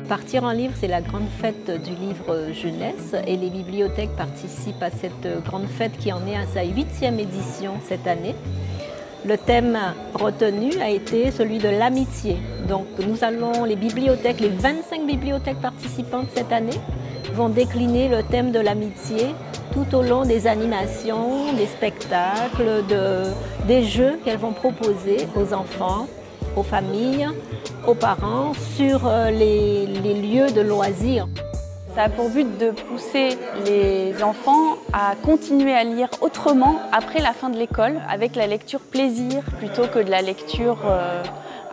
Partir en livre, c'est la grande fête du livre jeunesse et les bibliothèques participent à cette grande fête qui en est à sa 8e édition cette année. Le thème retenu a été celui de l'amitié. Donc nous allons, les bibliothèques, les 25 bibliothèques participantes cette année vont décliner le thème de l'amitié tout au long des animations, des spectacles, des jeux qu'elles vont proposer aux enfants, aux familles, aux parents sur les lieux de loisirs. Ça a pour but de pousser les enfants à continuer à lire autrement après la fin de l'école, avec la lecture plaisir plutôt que de la lecture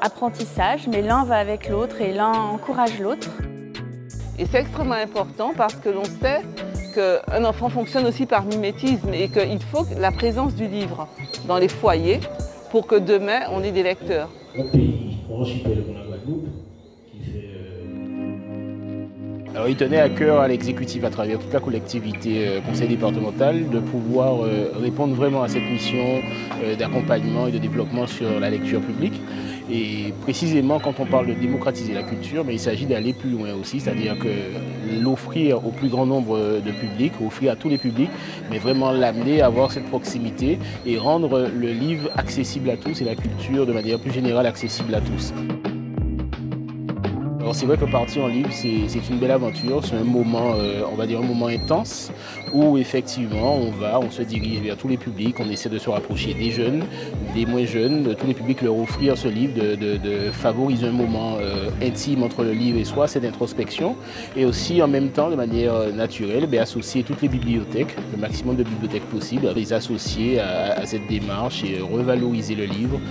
apprentissage, mais l'un va avec l'autre et l'un encourage l'autre. Et c'est extrêmement important parce que l'on sait qu'un enfant fonctionne aussi par mimétisme et qu'il faut la présence du livre dans les foyers pour que demain on ait des lecteurs. Un pays, un archipel comme la Guadeloupe, qui fait... Alors, il tenait à cœur à l'exécutif, à travers toute la collectivité conseil départemental, de pouvoir répondre vraiment à cette mission d'accompagnement et de développement sur la lecture publique. Et précisément, quand on parle de démocratiser la culture, mais il s'agit d'aller plus loin aussi, c'est-à-dire que l'offrir au plus grand nombre de publics, offrir à tous les publics, mais vraiment l'amener à avoir cette proximité et rendre le livre accessible à tous et la culture de manière plus générale accessible à tous. Alors c'est vrai que partir en livre, c'est une belle aventure, c'est un moment, on va dire un moment intense, où effectivement on se dirige vers tous les publics, on essaie de se rapprocher des jeunes, des moins jeunes, de tous les publics, leur offrir ce livre, de favoriser un moment intime entre le livre et soi, cette introspection, et aussi en même temps de manière naturelle, associer toutes les bibliothèques, le maximum de bibliothèques possibles, les associer à cette démarche et revaloriser le livre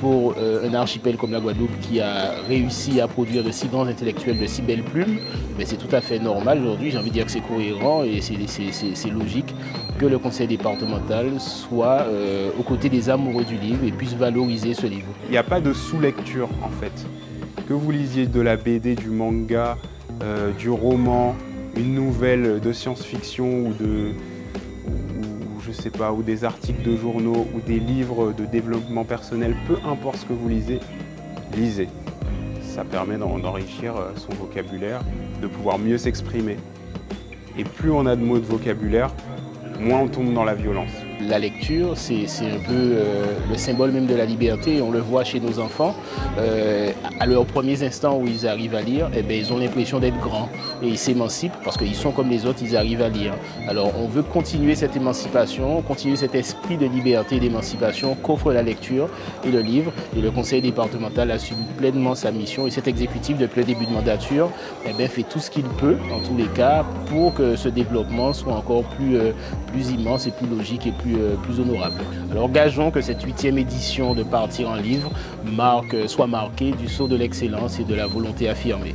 pour un archipel comme la Guadeloupe qui a réussi à produire de si grands intellectuels, de si belles plumes, mais c'est tout à fait normal aujourd'hui, j'ai envie de dire que c'est cohérent et c'est logique que le conseil départemental soit aux côtés des amoureux du livre et puisse valoriser ce livre. Il n'y a pas de sous-lecture en fait. Que vous lisiez de la BD, du manga, du roman, une nouvelle de science-fiction ou je sais pas, ou des articles de journaux ou des livres de développement personnel, peu importe ce que vous lisez, lisez. Ça permet d'enrichir son vocabulaire, de pouvoir mieux s'exprimer. Et plus on a de mots de vocabulaire, moins on tombe dans la violence. La lecture, c'est un peu le symbole même de la liberté. Et on le voit chez nos enfants. À leurs premiers instants où ils arrivent à lire, ils ont l'impression d'être grands. Et ils s'émancipent parce qu'ils sont comme les autres, ils arrivent à lire. Alors on veut continuer cette émancipation, continuer cet esprit de liberté et d'émancipation qu'offre la lecture et le livre. Et le conseil départemental assume pleinement sa mission. Et cet exécutif, depuis le début de mandature, fait tout ce qu'il peut, en tous les cas, pour que ce développement soit encore plus immense et plus logique et plus honorable. Alors gageons que cette 8e édition de Partir en livre soit marquée du sceau de l'excellence et de la volonté affirmée.